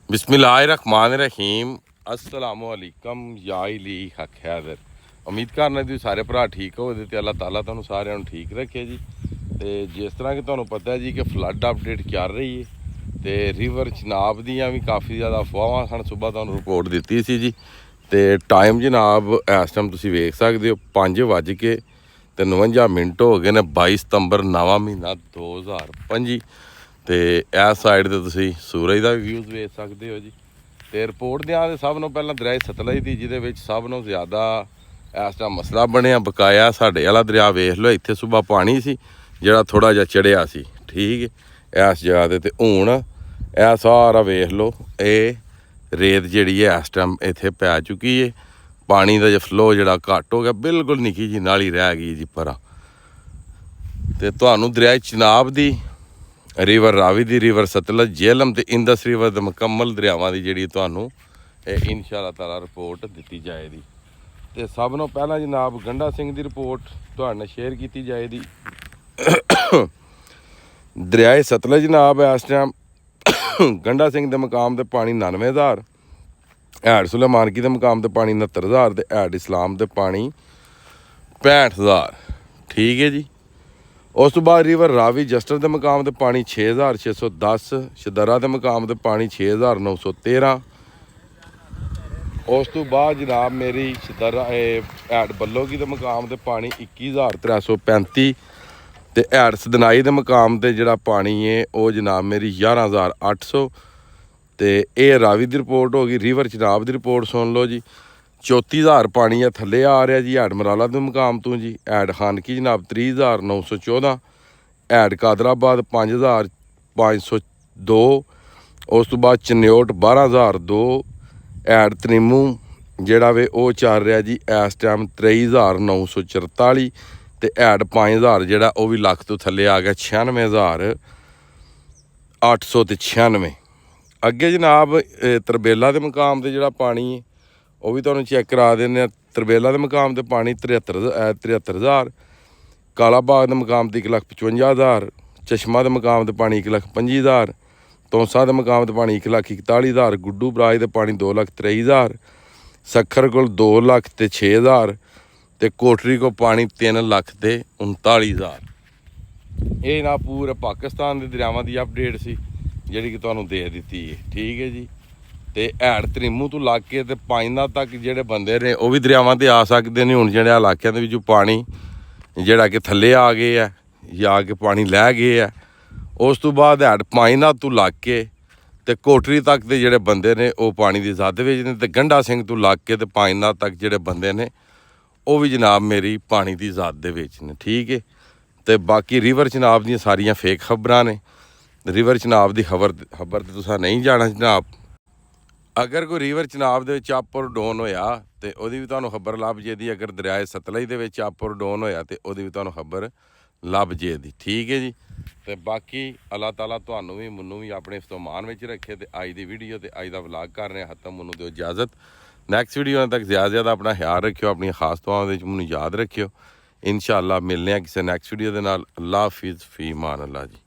ਬਿਸਮਿल्लाहिर्रहमानिर्रहीम अस्सलामुअलैकुम या ली हक हैदर। उम्मीद करना ਤੁਸੀਂ ਸਾਰੇ ਭਰਾ ਠੀਕ ਹੋਵੇ ਤੇ ਅੱਲਾਹ ਤਾਲਾ ਤੁਹਾਨੂੰ ਸਾਰਿਆਂ ਨੂੰ ਠੀਕ ਰੱਖੇ ਜੀ। ਤੇ ਜਿਸ ਤਰ੍ਹਾਂ ਕਿ ਤੁਹਾਨੂੰ ਪਤਾ ਹੈ ਜੀ ਕਿ ਫਲੱਡ ਅਪਡੇਟ ਚੱਲ ਰਹੀ ਹੈ ਤੇ ਰਿਵਰ ਚਨਾਬ ਦੀਆਂ ਵੀ ਕਾਫੀ ਜ਼ਿਆਦਾ ਅਫਵਾਹਾਂ ਹਨ। ਸਵੇਰ ਤੁਹਾਨੂੰ ਰਿਪੋਰਟ ਦਿੱਤੀ ਸੀ ਜੀ ਤੇ ਟਾਈਮ ਜਨਾਬ ਇਸ ਟਾਈਮ ਤੁਸੀਂ ਵੇਖ ਸਕਦੇ ਹੋ 5:59 ਹੋ ਗਏ ਨੇ। 22 ਸਤੰਬਰ ਨਵਾਂ ਮਹੀਨਾ 2025 ਤੇ ਇਸ ਸਾਈਡ ਤੇ ਤੁਸੀਂ ਸੂਰਜ ਦਾ ਵੀ ਵਿਊਜ਼ ਵੇਖ ਸਕਦੇ ਹੋ ਜੀ। ਤੇ ਰਿਪੋਰਟ ਦਿਆਂ ਦੇ ਸਭ ਨੂੰ ਪਹਿਲਾਂ ਦਰਿਆ ਸਤਲੁਜ ਦੀ, ਜਿਹਦੇ ਵਿੱਚ ਸਭ ਨੂੰ ਜ਼ਿਆਦਾ ਇਸ ਟਾਈਮ ਮਸਲਾ ਬਣਿਆ ਬਕਾਇਆ ਸਾਡੇ ਵਾਲਾ ਦਰਿਆ ਵੇਖ ਲਓ। ਇੱਥੇ ਸਵੇਰ ਪਾਣੀ ਸੀ ਜਿਹੜਾ ਥੋੜਾ ਜਿਹਾ ਚੜਿਆ ਸੀ, ਠੀਕ ਹੈ ਇਸ ਜਗ੍ਹਾ ਤੇ ਹੁਣ ਇਹ ਸਾਰਾ ਵੇਖ ਲਓ, ਇਹ ਰੇਤ ਜਿਹੜੀ ਹੈ ਇਸ ਟਾਈਮ ਇੱਥੇ ਪੈ ਚੁੱਕੀ ਹੈ। ਪਾਣੀ ਦਾ ਜੋ ਫਲੋ ਜਿਹੜਾ ਘੱਟ ਹੋ ਗਿਆ, ਬਿਲਕੁਲ ਨਿੱਕੀ ਜੀ ਨਾਲੀ ਰਹਿ ਗਈ ਜੀ ਪਰਾਂ। ਤੇ ਤੁਹਾਨੂੰ ਦਰਿਆ ਚਨਾਬ ਦੀ, ਰਿਵਰ ਰਾਵੀ ਦੀ, ਰਿਵਰ ਸਤਲੁਜ, ਜੇਹਲਮ ਤੇ ਇੰਦਸ ਰਿਵਰ ਦੇ ਮੁਕੰਮਲ ਦਰਿਆਵਾਂ ਦੀ ਜਿਹੜੀ ਤੁਹਾਨੂੰ ਇਹ ਇਨਸ਼ਾ ਤਾਲਾ ਰਿਪੋਰਟ ਦਿੱਤੀ ਜਾਏਗੀ। ਤੇ ਸਭ ਨੂੰ ਪਹਿਲਾਂ ਜਨਾਬ ਗੰਡਾ ਸਿੰਘ ਦੀ ਰਿਪੋਰਟ ਤੁਹਾਡੇ ਨਾਲ ਸ਼ੇਅਰ ਕੀਤੀ ਜਾਏਗੀ। ਦਰਿਆ ਸਤਲੁਜ ਜਨਾਬ ਇਸ ਟਾਈਮ ਗੰਡਾ ਸਿੰਘ ਦੇ ਮੁਕਾਮ ਤੇ ਪਾਣੀ 99,000, ਹੈਡ ਸੁਲੇਮਾਨਕੀ ਦੇ ਮੁਕਾਮ ਤੇ ਪਾਣੀ 69,000 ਤੇ ਹੈਡ ਇਸਲਾਮ ਦੇ ਪਾਣੀ 65,000, ਠੀਕ ਹੈ ਜੀ। ਉਸ ਤੋਂ ਬਾਅਦ ਰਿਵਰ ਰਾਵੀ ਜਸਟਰ ਦੇ ਮੁਕਾਮ ਤੇ ਪਾਣੀ 6,610, ਸ਼ਦਰਾ ਦੇ ਮੁਕਾਮ ਤੇ ਪਾਣੀ 6,913। ਉਸ ਤੋਂ ਬਾਅਦ ਜਨਾਬ ਮੇਰੀ ਸ਼ਦਰਾ ਹੈਡ ਬੱਲੋਗੀ ਦੇ ਮੁਕਾਮ ਤੇ ਪਾਣੀ 21,335 ਤੇ ਹੈਡ ਸਦਨਾਈ ਦੇ ਮੁਕਾਮ ਤੇ ਜਿਹੜਾ ਪਾਣੀ ਹੈ ਉਹ ਜਨਾਬ ਮੇਰੀ 11,800। ਤੇ ਇਹ ਰਾਵੀ ਦੀ ਰਿਪੋਰਟ ਹੋ ਗਈ। ਰਿਵਰ ਚਨਾਬ ਦੀ ਰਿਪੋਰਟ ਸੁਣ ਲਓ ਜੀ। 34,000 ਪਾਣੀ ਆ ਥੱਲੇ ਆ ਰਿਹਾ ਜੀ ਹੈਡ ਮਰਾਲਾ ਦੇ ਮੁਕਾਮ ਤੋਂ ਜੀ। ਹੈਡ ਖਾਨਕੀ ਜਨਾਬ 30,914, ਹੈਡ ਕਾਦਰਾਬਾਦ 5,502। ਉਸ ਤੋਂ ਬਾਅਦ ਚਨਿਓਟ 12,002, ਹੈਡ ਤਨੀਮੂ ਜਿਹੜਾ ਵੇ ਉਹ ਚੱਲ ਰਿਹਾ ਜੀ ਇਸ ਟਾਈਮ 23,944 ਤੇ ਹੈਡ 5,000 ਜਿਹੜਾ ਉਹ ਵੀ ਲੱਖ ਤੋਂ ਥੱਲੇ ਆ ਗਿਆ 96,896। ਅੱਗੇ ਜਨਾਬ ਤਰਬੇਲਾ ਦੇ ਮੁਕਾਮ ਤੇ ਜਿਹੜਾ ਪਾਣੀ ਹੈ ਉਹ ਵੀ ਤੁਹਾਨੂੰ ਚੈੱਕ ਕਰਾ ਦਿੰਦੇ ਆ। ਤਰਬੇਲਾ ਦੇ ਮੁਕਾਮ ਤੇ ਪਾਣੀ 73,000, ਕਾਲਾ ਬਾਗ ਦੇ ਮੁਕਾਮ ਤੇ 1,55,000, ਚਸ਼ਮਾ ਦੇ ਮੁਕਾਮ ਤੇ ਪਾਣੀ 1,25,000, ਤੌਂਸਾ ਦੇ ਮੁਕਾਮ ਤੇ ਪਾਣੀ 1,41,000, ਗੁੱਡੂ ਬਰਾਜ ਦੇ ਪਾਣੀ 2,23,000, ਸੱਖਰ ਕੋਲ 2,00,000 ਤੇ 6,000 ਤੇ ਕੋਟਰੀ ਕੋ ਪਾਣੀ 3,39,000। ਇਹ ਨਾ ਪੂਰੇ ਪਾਕਿਸਤਾਨ ਦੇ ਦਰਿਆਵਾਂ ਦੀ ਅਪਡੇਟ ਸੀ ਜਿਹੜੀ ਕਿ ਤੁਹਾਨੂੰ ਦੇ ਦਿੱਤੀ ਹੈ, ਠੀਕ ਹੈ ਜੀ। ਤੇ ਹੈਡ ਤਰੀਮੂ ਤੋਂ ਲੱਗ ਕੇ ਤੇ ਪਾਈਨਾ ਤੱਕ ਜਿਹੜੇ ਬੰਦੇ ਨੇ ਉਹ ਵੀ ਦਰਿਆਵਾਂ ਤੇ ਆ ਸਕਦੇ ਨੇ। ਹੁਣ ਜਿਹੜੇ ਇਲਾਕਿਆਂ ਦੇ ਵਿੱਚੋਂ ਪਾਣੀ ਜਿਹੜਾ ਕਿ ਥੱਲੇ ਆ ਗਏ ਆ ਜਾਂ ਕਿ ਪਾਣੀ ਲੈ ਗਏ ਆ, ਉਸ ਤੋਂ ਬਾਅਦ ਹੈਡ ਪਾਈਨਾ ਤੋਂ ਲੱਗ ਕੇ ਤੇ ਕੋਟਰੀ ਤੱਕ ਦੇ ਜਿਹੜੇ ਬੰਦੇ ਨੇ ਉਹ ਪਾਣੀ ਦੀ ਜ਼ਦ ਵਿੱਚ ਨੇ। ਤੇ ਗੰਡਾ ਸਿੰਘ ਤੋਂ ਲੱਗ ਕੇ ਤੇ ਪਾਈਨਾ ਤੱਕ ਜਿਹੜੇ ਬੰਦੇ ਨੇ ਉਹ ਵੀ ਜਨਾਬ ਮੇਰੀ ਪਾਣੀ ਦੀ ਜ਼ਦ ਦੇ ਵਿੱਚ ਨੇ, ਠੀਕ ਹੈ। ਤੇ ਬਾਕੀ ਰਿਵਰ ਚਨਾਬ ਦੀਆਂ ਸਾਰੀਆਂ ਫੇਕ ਖਬਰਾਂ ਨੇ। ਰਿਵਰ ਚਨਾਬ ਦੀ ਖਬਰ ਤੇ ਤੁਸੀਂ ਨਹੀਂ ਜਾਣਾ ਜਨਾਬ। ਅਗਰ ਕੋਈ ਰਿਵਰ ਚਨਾਬ ਦੇ ਵਿੱਚ ਅਪ ਔਰ ਡਾਊਨ ਹੋਇਆ ਤੇ ਉਹਦੀ ਵੀ ਤੁਹਾਨੂੰ ਖਬਰ ਲੱਭ ਜੇਦੀ। ਅਗਰ ਦਰਿਆ ਸਤਲੁਜ ਦੇ ਵਿੱਚ ਅਪ ਔਰ ਡਾਊਨ ਹੋਇਆ ਤੇ ਉਹਦੀ ਵੀ ਤੁਹਾਨੂੰ ਖਬਰ ਲੱਭ ਜੇਦੀ, ਠੀਕ ਹੈ ਜੀ। ਤੇ ਬਾਕੀ ਅੱਲਾਹ ਤਾਲਾ ਤੁਹਾਨੂੰ ਵੀ ਮੈਨੂੰ ਵੀ ਆਪਣੇ ਫਤਮਾਨ ਵਿੱਚ ਰੱਖੇ। ਤੇ ਅੱਜ ਦੀ ਵੀਡੀਓ ਤੇ ਅੱਜ ਦਾ ਵਲੌਗ ਕਰ ਰਹੇ ਖਤਮ। ਮੈਨੂੰ ਦਿਓ ਇਜਾਜ਼ਤ। ਨੈਕਸਟ ਵੀਡੀਓ ਤੱਕ ਜ਼ਿਆਦਾ ਆਪਣਾ ਖਿਆਲ ਰੱਖਿਓ, ਆਪਣੀਆਂ ਖਾਸ ਦੁਆਵਾਂ ਵਿੱਚ ਮੈਨੂੰ ਯਾਦ ਰੱਖਿਓ। ਇਨਸ਼ਾ ਅੱਲਾ ਮਿਲਦੇ ਹਾਂ ਕਿਸੇ ਨੈਕਸਟ ਵੀਡੀਓ ਦੇ ਨਾਲ। ਅੱਲਾ ਹਾਫਿਜ਼, ਫੀ ਅਮਾਨ ਅੱਲਾ ਜੀ।